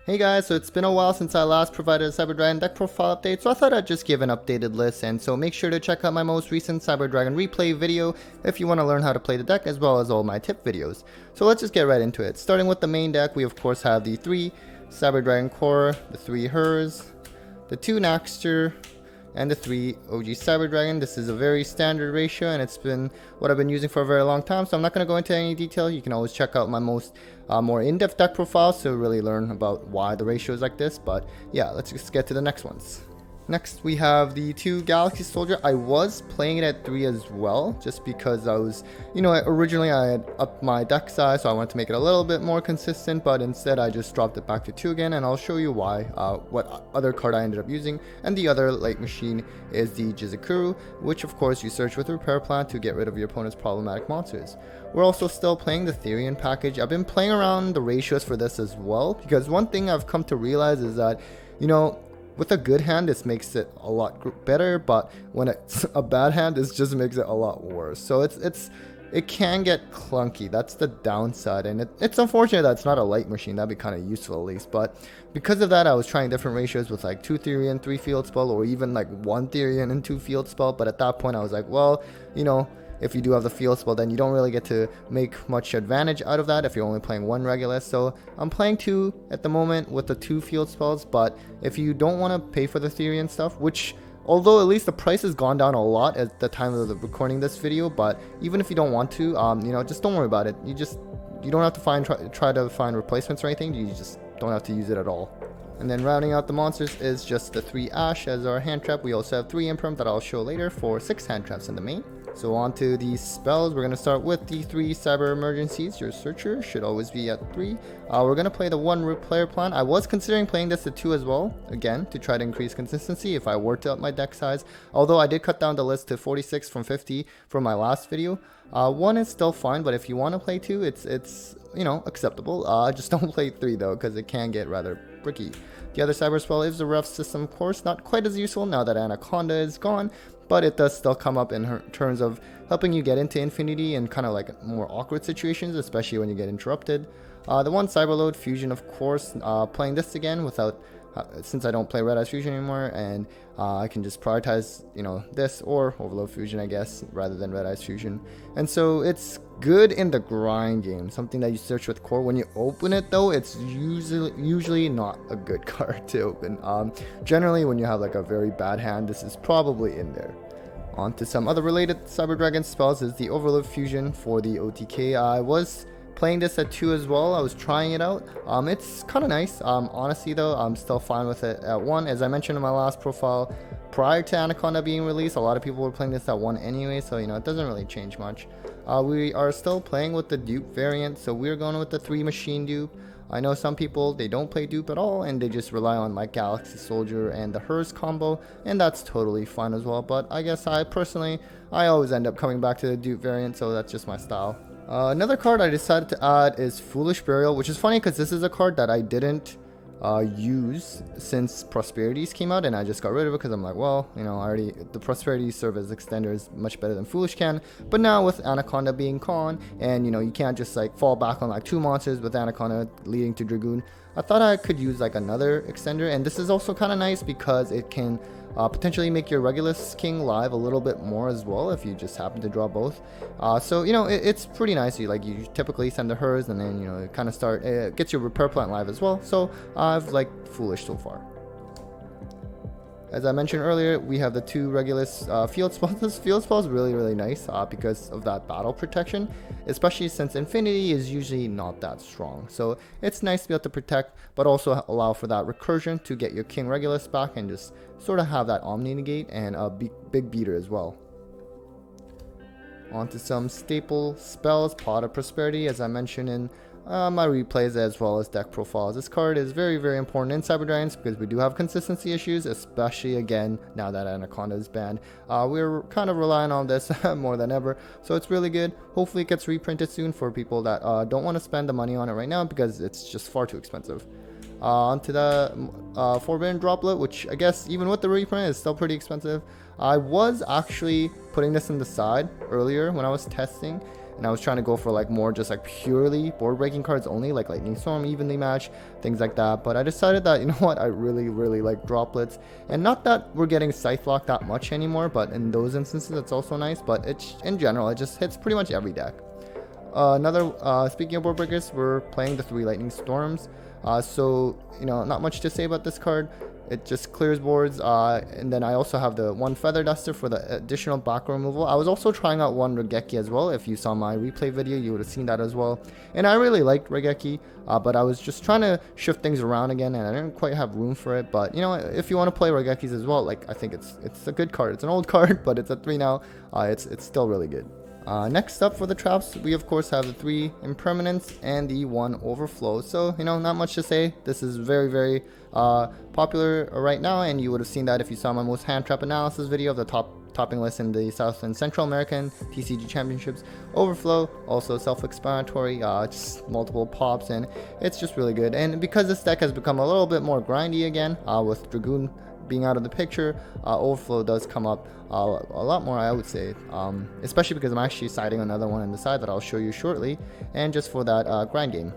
Hey guys, so it's been a while since I last provided a Cyber Dragon deck profile update, so I thought I'd just give an updated list, and so make sure to check out my most recent Cyber Dragon replay video if you want to learn how to play the deck, as well as all my tip videos. So let's just get right into it. Starting with the main deck, we of course have the 3 Cyber Dragon Core, the 3 Hers, the 2 Naxter, and the 3 OG Cyber Dragon. This is a very standard ratio, and it's been what I've been using for a very long time, so I'm not going to go into any detail. You can always check out my most more in-depth deck profiles to really learn about why the ratio is like this. But yeah, let's just get to the next ones. Next, we have the 2 Galaxy Soldier. I was playing it at 3 as well, just because I was, originally I had upped my deck size, so I wanted to make it a little bit more consistent, but instead I just dropped it back to 2 again, and I'll show you why, what other card I ended up using. And the other light machine is the Jizukuru, which of course you search with Repair Plan to get rid of your opponent's problematic monsters. We're also still playing the Therion package. I've been playing around the ratios for this as well, because one thing I've come to realize is that, with a good hand, this makes it a lot better, but when it's a bad hand, this just makes it a lot worse. So it can get clunky. That's the downside, and it's unfortunate that it's not a light machine. That'd be kind of useful at least. But because of that, I was trying different ratios with like 2 Therion, 3 Field Spell, or even like 1 Therion and 2 Field Spell. But at that point, I was like, well, if you do have the field spell, then you don't really get to make much advantage out of that if you're only playing 1 Regulus. So I'm playing 2 at the moment with the 2 field spells, but if you don't want to pay for the Therion stuff, which although at least the price has gone down a lot at the time of recording this video, but even if you don't want to, just don't worry about it. You don't have to try to find replacements or anything. You just don't have to use it at all. And then rounding out the monsters is just the 3 Ash as our hand trap. We also have 3 Imperm that I'll show later for 6 hand traps in the main. So on to these spells. We're going to start with the 3 Cyber Emergencies. Your Searcher should always be at 3. We're going to play the 1 Repair Plan. I was considering playing this at 2 as well, again, to try to increase consistency if I were to up my deck size. Although I did cut down the list to 46 from 50 from my last video. 1 is still fine, but if you want to play 2, it's acceptable. Just don't play 3 though, because it can get rather bricky. The other cyber spell is the Rough System, of course, not quite as useful now that Anaconda is gone, but it does still come up in terms of helping you get into Infinity and kind of like more awkward situations, especially when you get interrupted. The 1 Cyberload Fusion, of course, playing this again without, since I don't play Red Eyes Fusion anymore, and I can just prioritize, this or Overload Fusion, I guess, rather than Red Eyes Fusion. And so it's good in the grind game, something that you search with core. When you open it though, it's usually not a good card to open. Generally, when you have like a very bad hand, this is probably in there. On to some other related Cyber Dragon spells is the Overload Fusion for the OTK. I was playing this at 2 as well. I was trying it out. It's kind of nice. Honestly though, I'm still fine with it at 1. As I mentioned in my last profile, prior to Anaconda being released, a lot of people were playing this at 1 anyway, so it doesn't really change much. We are still playing with the dupe variant, so we're going with the 3 machine dupe. I know some people, they don't play dupe at all, and they just rely on my Galaxy Soldier and the Hers combo, and that's totally fine as well. But I guess I always end up coming back to the dupe variant, so that's just my style. Another card I decided to add is Foolish Burial, which is funny because this is a card that I didn't use since Prosperities came out, and I just got rid of it because I'm like, well, the Prosperities serve as extender is much better than Foolish can. But now with Anaconda being con, and you can't just like fall back on like 2 monsters with Anaconda leading to Dragoon, I thought I could use like another extender. And this is also kind of nice because it can potentially make your Regulus King live a little bit more as well if you just happen to draw both. So it's pretty nice. You typically send the Hers, and then it kind of gets your Repair Plant live as well. So I've liked Foolish so far. As I mentioned earlier, we have the 2 Regulus field spells. This field spell is really, really nice because of that battle protection, especially since Infinity is usually not that strong. So it's nice to be able to protect, but also allow for that recursion to get your King Regulus back and just sort of have that Omni negate and a big beater as well. On to some staple spells, Pot of Prosperity, as I mentioned in my replays as well as deck profiles. This card is very, very important in Cyber Dragons because we do have consistency issues, especially again now that Anaconda is banned. We're kind of relying on this more than ever, so it's really good. Hopefully it gets reprinted soon for people that don't want to spend the money on it right now because it's just far too expensive. Onto the Forbidden Droplet, which I guess even with the reprint is still pretty expensive. I was actually putting this in the side earlier when I was testing, and I was trying to go for like more just like purely board breaking cards only, like Lightning Storm, Evenly Match, things like that. But I decided that, you know what, I really like droplets, and not that we're getting Scythe Lock that much anymore, but in those instances it's also nice. But it's, in general, it just hits pretty much every deck. Speaking of board breakers, we're playing the 3 Lightning Storms. So, you know, not much to say about this card. It just clears boards, and then I also have the 1 Feather Duster for the additional back removal. I was also trying out 1 Regeki as well. If you saw my replay video, you would have seen that as well. And I really liked Regeki, but I was just trying to shift things around again, and I didn't quite have room for it. But, you know, if you want to play Regekis as well, like, I think it's a good card. It's an old card, but it's a 3 now. It's still really good. Next up for the traps, we of course have the 3 Impermanence and the 1 Overflow. So, you know, not much to say. This is very popular right now, and you would have seen that if you saw my most hand trap analysis video of the topping list in the South and Central American TCG Championships. Overflow, also self-explanatory, just multiple pops, and it's just really good. And because this deck has become a little bit more grindy again, with Dragoon being out of the picture, Overflow does come up a lot more, I would say, especially because I'm actually siding another one on the side that I'll show you shortly, and just for that grind game.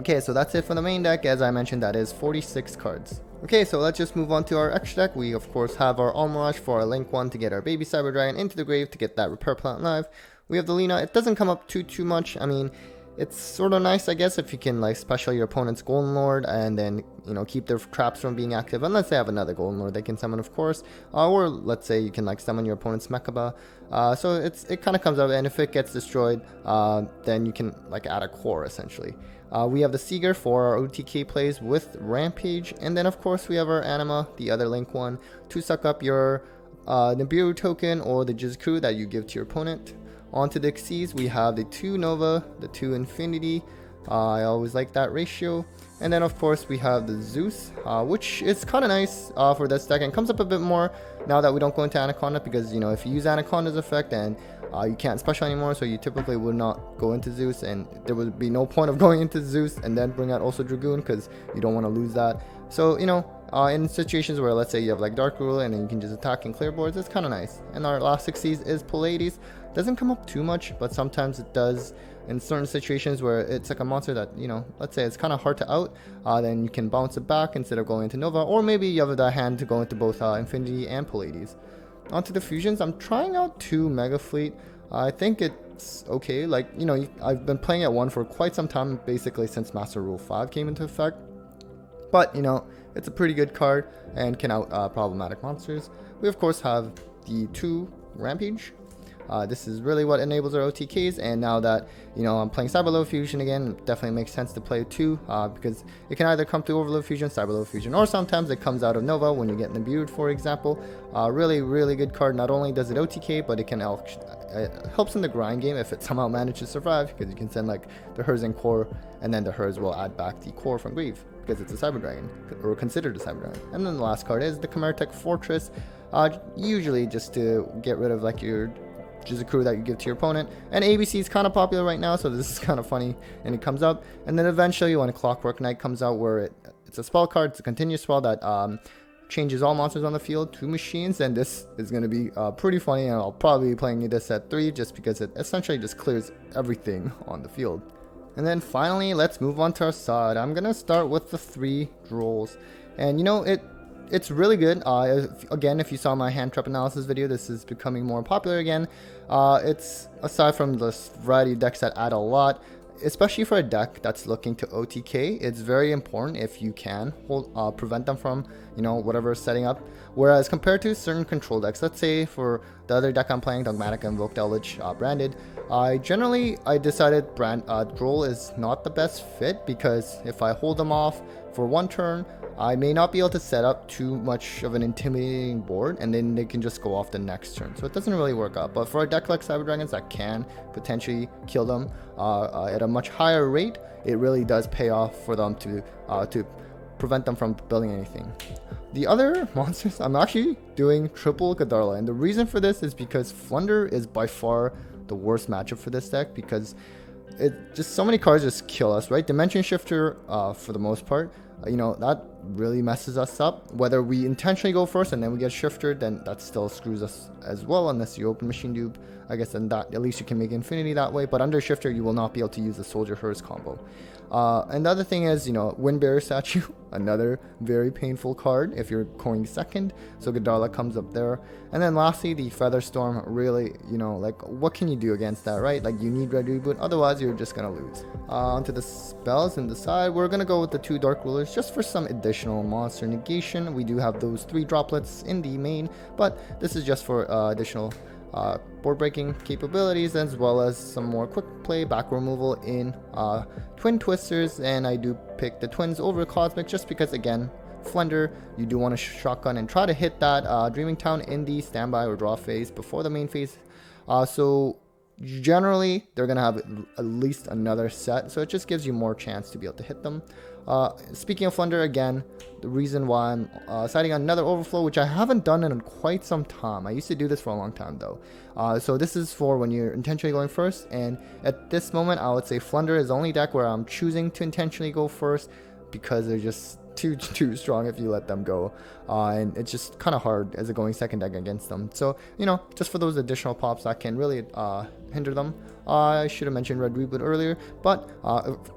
Okay, so that's it for the main deck. As I mentioned, that is 46 cards. Okay, so let's just move on to our extra deck. We of course have our Almirage for our Link 1 to get our baby Cyber Dragon into the grave to get that Repair Plant live. We have the Lina. It doesn't come up too much. I mean, it's sort of nice, I guess, if you can like special your opponent's Golden Lord and then, you know, keep their traps from being active, unless they have another Golden Lord they can summon, of course, or let's say you can like summon your opponent's Mechaba. So it kind of comes out, and if it gets destroyed, then you can like add a core essentially. We have the Seeger for our OTK plays with Rampage, and then of course we have our Anima, the other Link one, to suck up your Nibiru token or the Jizuku that you give to your opponent. Onto the Xyz, we have the 2 Nova, the 2 Infinity. I always like that ratio. And then of course we have the Zeus, which is kind of nice for this deck, and comes up a bit more now that we don't go into Anaconda, because, you know, if you use Anaconda's effect, then you can't special anymore, so you typically would not go into Zeus, and there would be no point of going into Zeus and then bring out also Dragoon, because you don't want to lose that. So, you know, in situations where, let's say, you have like Dark Ruler and then you can just attack and clear boards, it's kind of nice. And our last Xyz is Pallades. Doesn't come up too much, but sometimes it does in certain situations where it's like a monster that, you know, let's say it's kind of hard to out, then you can bounce it back instead of going into Nova, or maybe you have the hand to go into both Infinity and Pallades. Onto the fusions, I'm trying out 2 Mega Fleet. I think it's okay. Like, you know, I've been playing at 1 for quite some time, basically since Master Rule 5 came into effect. But, you know, it's a pretty good card and can out problematic monsters. We of course have the 2 Rampage. This is really what enables our OTKs, and now that, you know, I'm playing Cyberload Fusion again, it definitely makes sense to play 2, because it can either come through Overload Fusion, Cyberload Fusion, or sometimes it comes out of Nova when you get Nibiru, for example. Really good card. Not only does it OTK, but it can it helps in the grind game if it somehow manages to survive, because you can send like the Hers and Core, and then the Hers will add back the Core from Grieve, because it's a Cyber Dragon, or considered a Cyber Dragon. And then the last card is the Chimeratech Fortress, usually just to get rid of like your Jizuku that you give to your opponent. And ABC is kind of popular right now, so this is kind of funny, and it comes up. And then eventually when a Clockwork Knight comes out, where it's a spell card, it's a continuous spell that changes all monsters on the field to machines, and this is going to be pretty funny, and I'll probably be playing this at 3 just because it essentially just clears everything on the field. And then finally, let's move on to our side. I'm going to start with the 3 Drolls, and you know, it's really good. Again, if you saw my hand trap analysis video, this is becoming more popular again. It's, aside from the variety of decks that add a lot, especially for a deck that's looking to OTK, it's very important if you can prevent them from, you know, whatever is setting up. Whereas compared to certain control decks, let's say for the other deck I'm playing, Dogmatic and Invoked Eldritch branded, I decided Droll is not the best fit, because if I hold them off for 1 turn, I may not be able to set up too much of an intimidating board, and then they can just go off the next turn. So it doesn't really work out. But for a deck like Cyber Dragons that can potentially kill them at a much higher rate, it really does pay off for them to prevent them from building anything. The other monsters, I'm actually doing triple Godarla, and the reason for this is because Flunder is by far the worst matchup for this deck, because it just so many cards just kill us, right? Dimension Shifter, for the most part, you know, that really messes us up. Whether we intentionally go first and then we get shifted, then that still screws us as well, unless you open Machine Dupe. I guess then that at least you can make Infinity that way, but under Shifter you will not be able to use the Soldier Hearse combo. And the other thing is, you know, Windbearer Statue, another very painful card if you're going second, so Godala comes up there. And then lastly, the Featherstorm, really, you know, like, what can you do against that, right? Like, you need Red Reboot, otherwise you're just gonna lose. Onto the spells in the side, we're gonna go with the 2 Dark Rulers just for some additional monster negation. We do have those 3 droplets in the main, but this is just for additional board breaking capabilities, as well as some more quick play back removal in Twin Twisters. And I do pick the Twins over Cosmic just because, again, Flunder, you do want to shotgun and try to hit that Dreaming Town in the standby or draw phase before the main phase. So generally they're gonna have at least another set, so it just gives you more chance to be able to hit them. Speaking of Flunder, again, the reason why I'm citing another Overflow, which I haven't done in quite some time. I used to do this for a long time though. So this is for when you're intentionally going first, and at this moment I would say Flunder is the only deck where I'm choosing to intentionally go first, because they're just too strong if you let them go, and it's just kind of hard as a going second deck against them. So, you know, just for those additional pops that can really hinder them. I should have mentioned Red Reboot earlier, but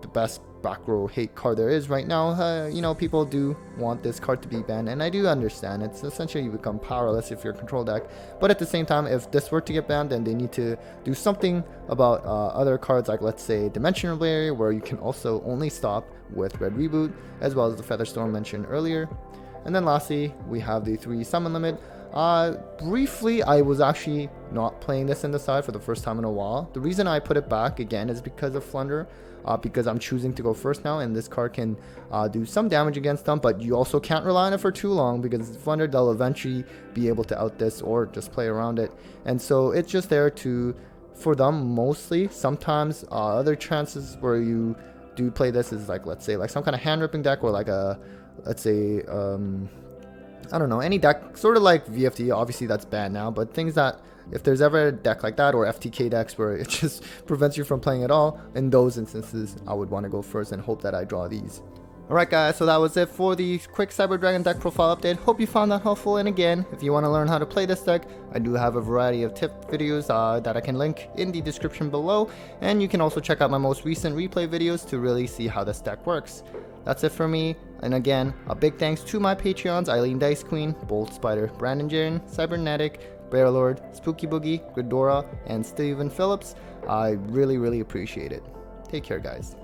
the best back row hate card there is right now. You know, people do want this card to be banned, and I do understand. It's essentially you become powerless if you're a control deck, but at the same time, if this were to get banned, then they need to do something about other cards, like let's say Dimensional Barrier, where you can also only stop with Red Reboot, as well as the Featherstorm mentioned earlier. And then lastly, we have the 3 summon limit. Briefly, I was actually not playing this in the side for the first time in a while. The reason I put it back again is because of Flunder, because I'm choosing to go first now, and this card can do some damage against them, but you also can't rely on it for too long, because Flunder, they'll eventually be able to out this or just play around it. And so it's just there for them mostly. Sometimes other chances where you do play this is like, let's say, like some kind of hand ripping deck, or like a, let's say, I don't know, any deck, sort of like VFD, obviously that's banned now, but things that, if there's ever a deck like that, or FTK decks where it just prevents you from playing at all, in those instances, I would want to go first and hope that I draw these. Alright guys, so that was it for the quick Cyber Dragon deck profile update. Hope you found that helpful, and again, if you want to learn how to play this deck, I do have a variety of tip videos that I can link in the description below, and you can also check out my most recent replay videos to really see how this deck works. That's it for me, and again, a big thanks to my Patreons, Eileen Dice Queen, Bolt Spider, Brandon Jaren, Cybernetic, Bear Lord, Spooky Boogie, Gridora, and Steven Phillips. I really appreciate it. Take care, guys.